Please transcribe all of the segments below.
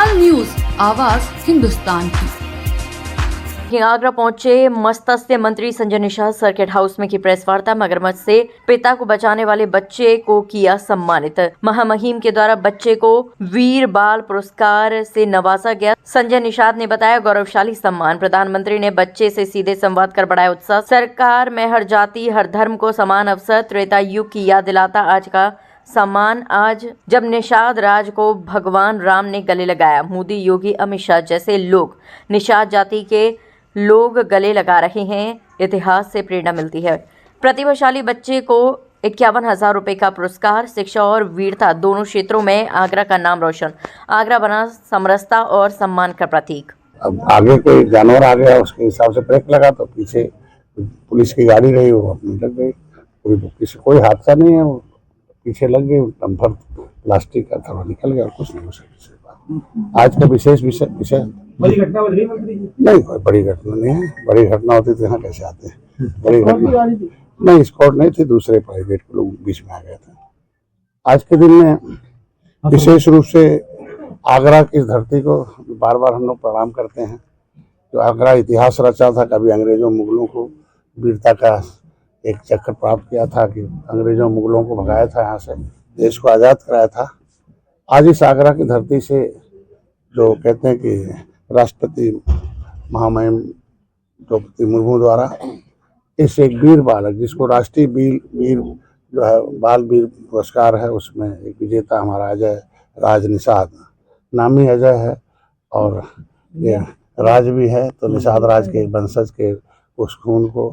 All news, आवाज हिंदुस्तान की। आगरा पहुंचे मत्स्य मंत्री संजय निषाद। सर्किट हाउस में की प्रेस वार्ता। मगरमच्छ से पिता को बचाने वाले बच्चे को किया सम्मानित। महामहिम के द्वारा बच्चे को वीर बाल पुरस्कार से नवाजा गया। संजय निषाद ने बताया, गौरवशाली सम्मान। प्रधानमंत्री ने बच्चे से सीधे संवाद कर बढ़ाया उत्साह। सरकार में हर जाति हर धर्म को समान अवसर। त्रेता युग की याद दिलाता आज का सम्मान। आज जब निषाद राज को भगवान राम ने गले लगाया, मोदी, योगी, अमित शाह जैसे लोग निषाद जाति के लोग गले लगा रहे हैं। इतिहास से प्रेरणा मिलती है। प्रतिभाशाली बच्चे को 51,000 रुपए का पुरस्कार। शिक्षा और वीरता दोनों क्षेत्रों में आगरा का नाम रोशन। आगरा बना समरसता और सम्मान का प्रतीक। अब आगे कोई जानवर आ गया, उसके हिसाब से ब्रेक लगा तो पीछे पुलिस की गाड़ी रही, वो अपनी लग गई। किसी कोई हादसा नहीं है, वो पीछे लग गई। डंपर प्लास्टिक का था, निकल गया और कुछ नहीं हो सका। आज का विशेष विषय बड़ी घटना बन रही नहीं, कोई बड़ी घटना नहीं है। बड़ी घटना होती तो यहाँ कैसे आते हैं? बड़ी घटना नहीं, स्कॉट नहीं थी, दूसरे प्राइवेट लोग बीच में आ गए थे। आज के दिन में विशेष रूप से आगरा की धरती को बार बार हम लोग प्रणाम करते हैं। जो आगरा इतिहास रचा था, कभी अंग्रेजों मुगलों को वीरता का एक चक्र प्राप्त किया था कि अंग्रेजों मुगलों को भगाया था, यहाँ से देश को आज़ाद कराया था। आज इस आगरा की धरती से जो कहते हैं कि राष्ट्रपति महामहिम द्रौपदी मुर्मू द्वारा इस एक वीर बालक, जिसको राष्ट्रीय वीर जो है बाल वीर पुरस्कार है, उसमें एक विजेता हमारा अजय राज निषाद, नामी अजय है और ये राज भी है। तो निषाद राज के वंशज के उस खून को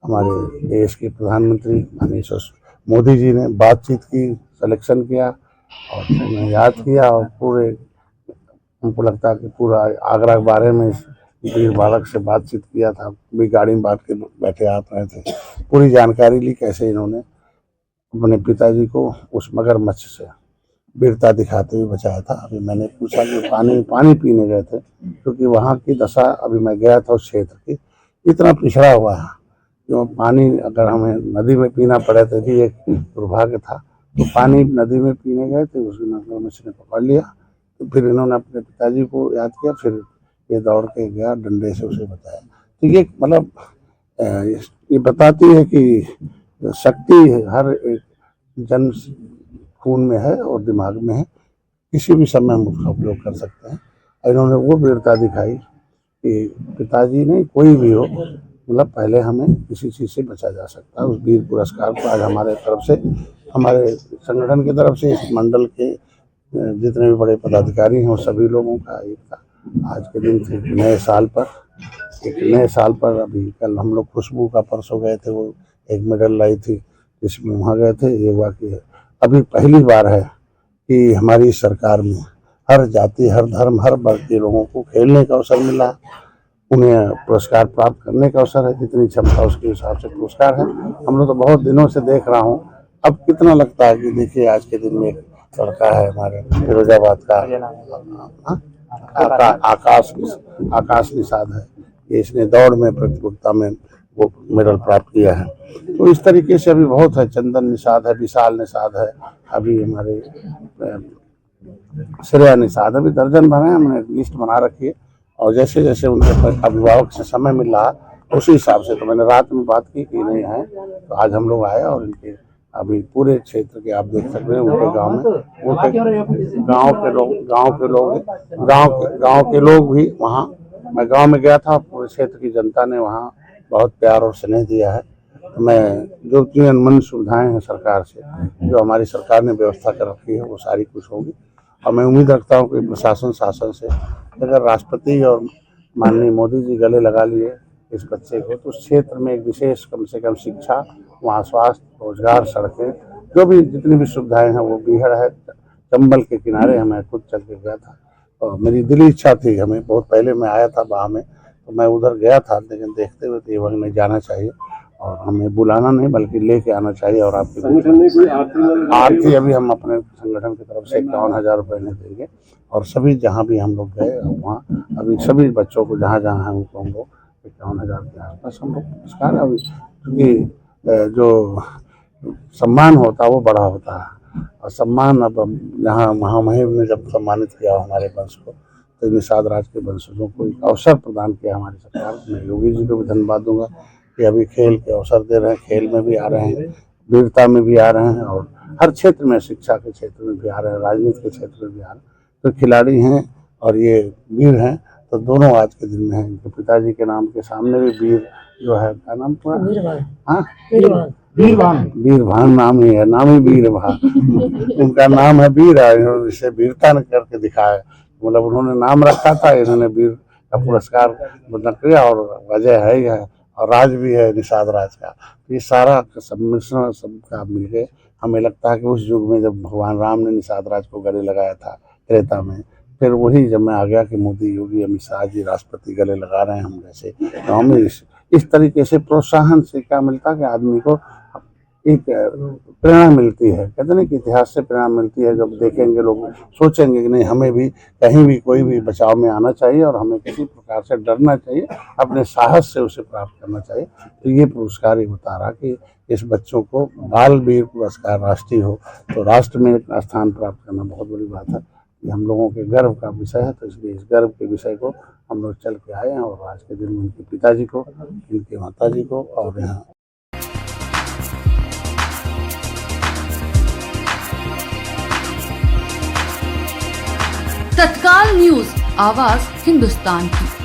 हमारे देश के प्रधानमंत्री माननीय मोदी जी ने बातचीत की, सिलेक्शन किया और उन्हें याद किया और पूरे हमको लगता है कि पूरा आगरा के बारे में वीर बालक से बातचीत किया था। भी गाड़ी में बात के बैठे आ रहे थे, पूरी जानकारी ली कैसे इन्होंने अपने पिताजी को उस मगरमच्छ से वीरता दिखाते हुए बचाया था। अभी मैंने पूछा कि पानी पीने गए थे, क्योंकि वहाँ की दशा, अभी मैं गया था उस क्षेत्र की, इतना पिछड़ा हुआ है कि पानी अगर हमें नदी में पीना पड़े तो भी एक दुर्भाग्य था। तो पानी नदी में पीने गए थे, उसने मगरमच्छ ने पकड़ लिया। तो फिर इन्होंने अपने पिताजी को याद किया, फिर ये दौड़ के गया, डंडे से उसे बताया। तो ये मतलब ये बताती है कि शक्ति हर एक जन खून में है और दिमाग में है, किसी भी समय हम उसका उपयोग कर सकते हैं। और इन्होंने वो वीरता दिखाई कि पिताजी नहीं, कोई भी हो, मतलब पहले हमें किसी चीज़ से बचा जा सकता है। उस वीर पुरस्कार को आज हमारे तरफ से, हमारे संगठन की तरफ से, इस मंडल के जितने भी बड़े पदाधिकारी हैं वो सभी लोगों का एक था। आज के दिन थे एक नए साल पर अभी कल हम लोग खुशबू का परसों गए थे, वो एक मेडल लाई थी जिसमें वहाँ गए थे। ये हुआ कि अभी पहली बार है कि हमारी सरकार में हर जाति हर धर्म हर वर्ग के लोगों को खेलने का अवसर मिला, उन्हें पुरस्कार प्राप्त करने का अवसर है। जितनी क्षमता उसके हिसाब से पुरस्कार है। हम लोग तो बहुत दिनों से देख रहा हूँ, अब कितना लगता है कि देखिए आज के दिन में लड़का है हमारे फिरोजाबाद का आकाश निषाद है, ये इसने दौड़ में प्रतियोगिता में वो मेडल प्राप्त किया है। तो इस तरीके से अभी बहुत है। चंदन निषाद है, विशाल निषाद है, अभी हमारे श्रेया निषाद, अभी दर्जन भर है, हमने लिस्ट बना रखी है। और जैसे जैसे उनके अभिभावक से समय मिल रहा उसी हिसाब से, तो मैंने रात में बात की कि नहीं आए, तो आज हम लोग आए और इनके अभी पूरे क्षेत्र के आप देख सकते हैं उनके गांव में, उनके गांव के लोग भी वहाँ, मैं गांव में गया था, पूरे क्षेत्र की जनता ने वहाँ बहुत प्यार और स्नेह दिया है। तो मैं जो अनमन सुविधाएं हैं सरकार से, जो हमारी सरकार ने व्यवस्था कर रखी है, वो सारी कुछ होगी। और मैं उम्मीद रखता हूँ कि प्रशासन शासन से अगर राष्ट्रपति और माननीय मोदी जी गले लगा लिए इस बच्चे को, तो उस क्षेत्र में एक विशेष कम से कम शिक्षा, वहाँ स्वास्थ्य, रोजगार, सड़कें, जो भी जितनी भी सुविधाएं हैं वो बीहड़ है। चंबल के किनारे हमें खुद चल के गया था और मेरी दिली इच्छा थी, हमें बहुत पहले मैं आया था वहाँ में, तो मैं उधर गया था, लेकिन देखते हुए तो ये वक्त में जाना चाहिए और हमें बुलाना नहीं बल्कि लेके आना चाहिए। और आपके संगठन में कोई आरती अभी हम अपने संगठन की तरफ से 51,000 रुपये नहीं देंगे। और सभी जहाँ भी हम लोग गए वहाँ अभी सभी बच्चों को जहाँ जहाँ हैं उनको हम लोग 51,000 के आसपास हम लोग पुरस्कार, अभी क्योंकि जो सम्मान होता है वो बड़ा होता है। और सम्मान अब यहाँ महामहिम ने जब सम्मानित किया हमारे वंश को, तो निषाद राज के वंशजों को एक अवसर प्रदान किया हमारी सरकार। मैं योगी जी को भी धन्यवाद दूंगा कि अभी खेल के अवसर दे रहे हैं, खेल में भी आ रहे हैं, वीरता में भी आ रहे हैं और हर क्षेत्र में, शिक्षा के क्षेत्र में भी आ रहे हैं, राजनीति के क्षेत्र में भी आ रहे हैं। तो खिलाड़ी हैं और ये वीर हैं, तो दोनों आज के दिन में हैं। इनके पिताजी के नाम के सामने भी वीर जो है, क्या नाम पूरा? हाँ, वीरभान नाम ही है, नाम ही वीरभान। उनका नाम है वीर, इसे वीरता ने करके दिखाया, मतलब उन्होंने नाम रखा था, इन्होंने वीर का पुरस्कार किया और वजह है यह, और राज भी है निषाद राज का। ये सारा सम्मिश्रण सबका मिलके हमें लगता है कि उस युग में जब भगवान राम ने निषाद राज को गले लगाया था त्रेता में, फिर वही जब मैं आ गया कि मोदी, योगी, अमित शाह जी राष्ट्रपति गले लगा रहे हैं हम जैसे, तो हमें इस तरीके से प्रोत्साहन से क्या मिलता है कि आदमी को एक प्रेरणा मिलती है। कहते हैं कि इतिहास से प्रेरणा मिलती है। जब देखेंगे लोग सोचेंगे कि नहीं, हमें भी कहीं भी कोई भी बचाव में आना चाहिए और हमें किसी प्रकार से डरना चाहिए, अपने साहस से उसे प्राप्त करना चाहिए। तो ये पुरस्कार ही बता रहा कि इस बच्चों को बाल वीर पुरस्कार राष्ट्रीय हो तो राष्ट्र में एक स्थान प्राप्त करना बहुत बड़ी बात है। ये हम लोगों के गर्व का विषय है, तो इसलिए इस गर्व के विषय को हम लोग चल के आए हैं और आज के दिन में इनके पिताजी को, इनके माताजी को और यहाँ तत्काल न्यूज, आवाज हिंदुस्तान की।